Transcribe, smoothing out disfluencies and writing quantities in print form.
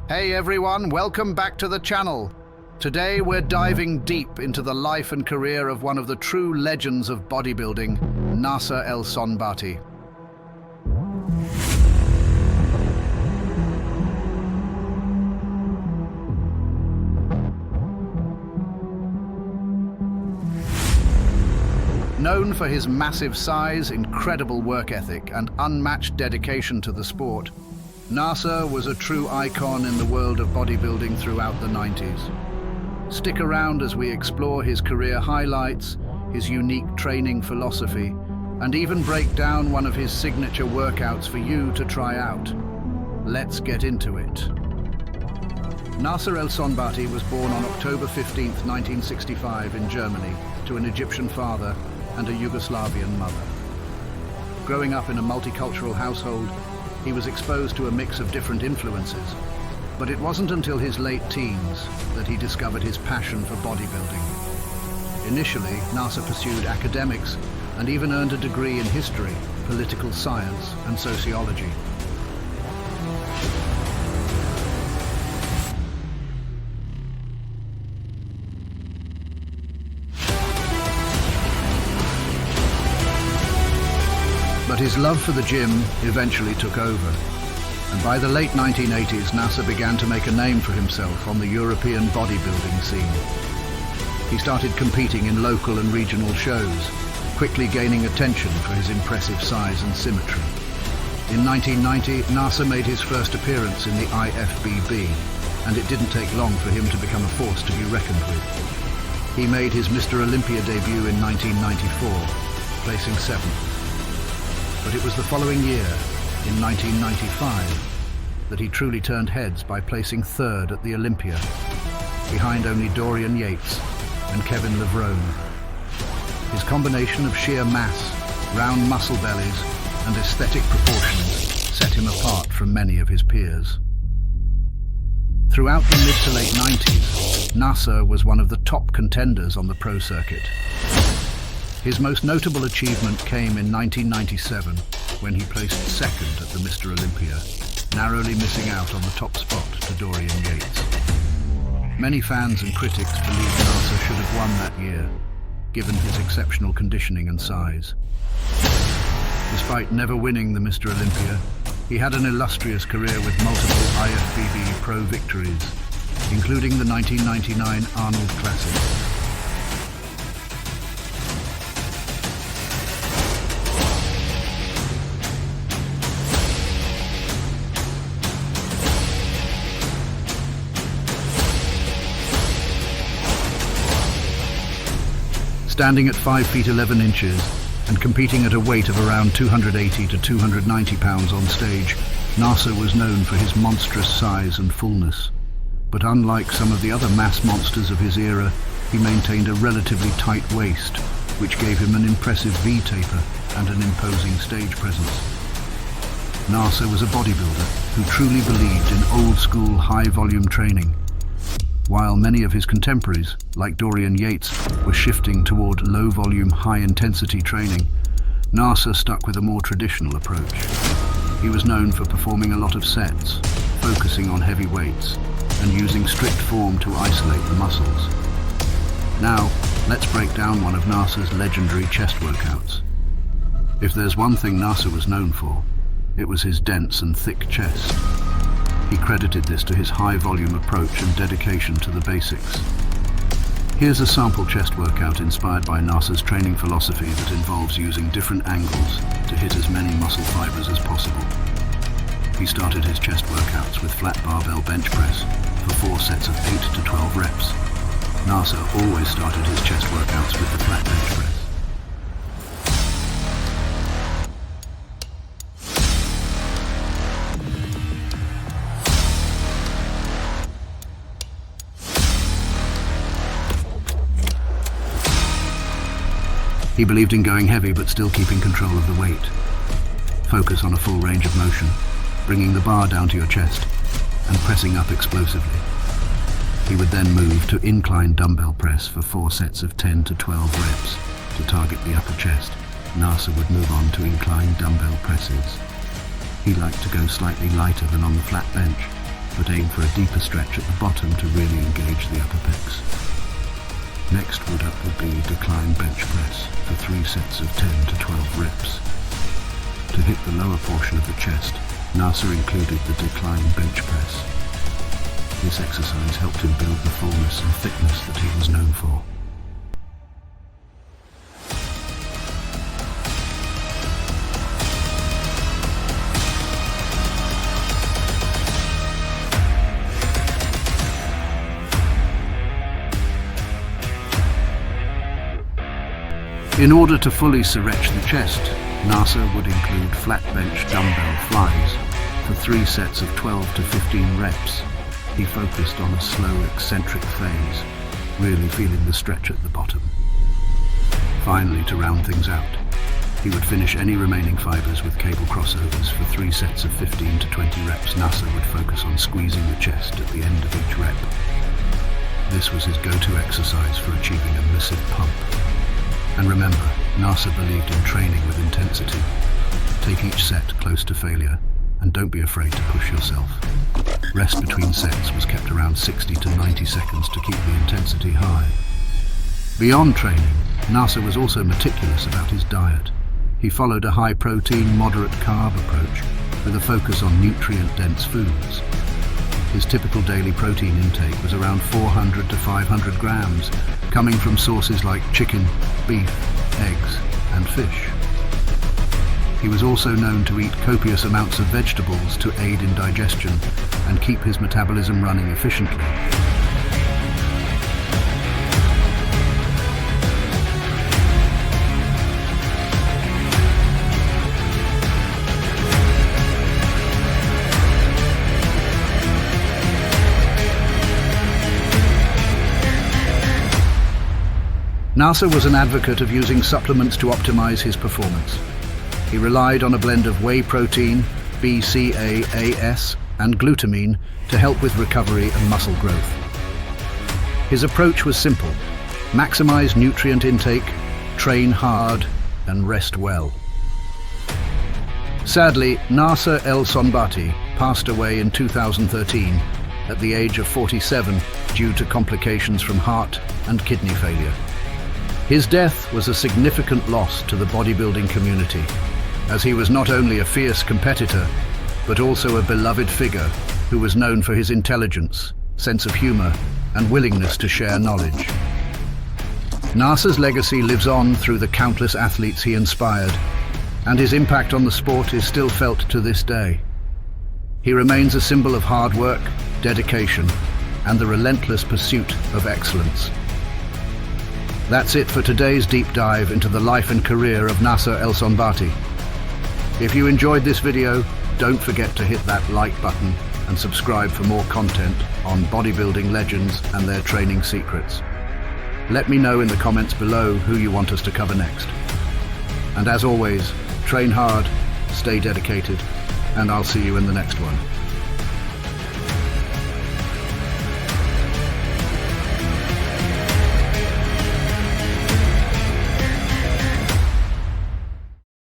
Hey everyone, welcome back to the channel. Today we're diving deep into the life and career of one of the true legends of bodybuilding, Nasser El Sonbaty. Known for his massive size, incredible work ethic, and unmatched dedication to the sport, Nasser was a true icon in the world of bodybuilding throughout the 90s. Stick around as we explore his career highlights, his unique training philosophy, and even break down one of his signature workouts for you to try out. Let's get into it. Nasser El Sonbaty was born on October 15, 1965 in Germany to an Egyptian father and a Yugoslavian mother. Growing up in a multicultural household, he was exposed to a mix of different influences, but it wasn't until his late teens that he discovered his passion for bodybuilding. Initially, Nasser pursued academics and even earned a degree in history, political science, and sociology. But his love for the gym eventually took over, and by the late 1980s, Nasser began to make a name for himself on the European bodybuilding scene. He started competing in local and regional shows, quickly gaining attention for his impressive size and symmetry. In 1990, Nasser made his first appearance in the IFBB, and it didn't take long for him to become a force to be reckoned with. He made his Mr. Olympia debut in 1994, placing 7th. But it was the following year, in 1995, that he truly turned heads by placing 3rd at the Olympia, behind only Dorian Yates and Kevin Levrone. His combination of sheer mass, round muscle bellies, and aesthetic proportions set him apart from many of his peers. Throughout the mid to late 90s, Nasser was one of the top contenders on the pro circuit. His most notable achievement came in 1997, when he placed 2nd at the Mr. Olympia, narrowly missing out on the top spot to Dorian Yates. Many fans and critics believe Nasser should have won that year, given his exceptional conditioning and size. Despite never winning the Mr. Olympia, he had an illustrious career with multiple IFBB pro victories, including the 1999 Arnold Classic. Standing at 5 feet 11 inches and competing at a weight of around 280 to 290 pounds on stage, Nasser was known for his monstrous size and fullness. But unlike some of the other mass monsters of his era, he maintained a relatively tight waist, which gave him an impressive V-taper and an imposing stage presence. Nasser was a bodybuilder who truly believed in old-school high-volume training, while many of his contemporaries, like Dorian Yates, were shifting toward low-volume, high-intensity training. Nasser stuck with a more traditional approach. He was known for performing a lot of sets, focusing on heavy weights, and using strict form to isolate the muscles. Now, let's break down one of Nasser's legendary chest workouts. If there's one thing Nasser was known for, it was his dense and thick chest. He credited this to his high-volume approach and dedication to the basics. Here's a sample chest workout inspired by Nasser's training philosophy that involves using different angles to hit as many muscle fibers as possible. He started his chest workouts with flat barbell bench press for 4 sets of 8 to 12 reps. Nasser always started his chest workouts with the flat bench press. He believed in going heavy but still keeping control of the weight. Focus on a full range of motion, bringing the bar down to your chest and pressing up explosively. He would then move to incline dumbbell press for 4 sets of 10 to 12 reps to target the upper chest. Nasser would move on to incline dumbbell presses. He liked to go slightly lighter than on the flat bench, but aim for a deeper stretch at the bottom to really engage the upper pecs. Next would be decline bench press for 3 sets of 10 to 12 reps. To hit the lower portion of the chest, Nasser included the decline bench press. This exercise helped him build the fullness and thickness that he was known for. In order to fully stretch the chest, Nasser would include flat bench dumbbell flies for 3 sets of 12 to 15 reps. He focused on a slow eccentric phase, really feeling the stretch at the bottom. Finally, to round things out, he would finish any remaining fibers with cable crossovers for 3 sets of 15 to 20 reps. Nasser would focus on squeezing the chest at the end of each rep. This was his go-to exercise for achieving a massive pump. And remember, Nasser believed in training with intensity. Take each set close to failure, and don't be afraid to push yourself. Rest between sets was kept around 60 to 90 seconds to keep the intensity high. Beyond training, Nasser was also meticulous about his diet. He followed a high-protein, moderate-carb approach with a focus on nutrient-dense foods. His typical daily protein intake was around 400 to 500 grams, coming from sources like chicken, beef, eggs, and fish. He was also known to eat copious amounts of vegetables to aid in digestion and keep his metabolism running efficiently. Nasser was an advocate of using supplements to optimize his performance. He relied on a blend of whey protein, BCAAs, and glutamine to help with recovery and muscle growth. His approach was simple: maximize nutrient intake, train hard, and rest well. Sadly, Nasser El Sonbaty passed away in 2013 at the age of 47 due to complications from heart and kidney failure. His death was a significant loss to the bodybuilding community, as he was not only a fierce competitor, but also a beloved figure who was known for his intelligence, sense of humor, and willingness to share knowledge. Nasser's legacy lives on through the countless athletes he inspired, and his impact on the sport is still felt to this day. He remains a symbol of hard work, dedication, and the relentless pursuit of excellence. That's it for today's deep dive into the life and career of Nasser El Sonbaty. If you enjoyed this video, don't forget to hit that like button and subscribe for more content on bodybuilding legends and their training secrets. Let me know in the comments below who you want us to cover next. And as always, train hard, stay dedicated, and I'll see you in the next one.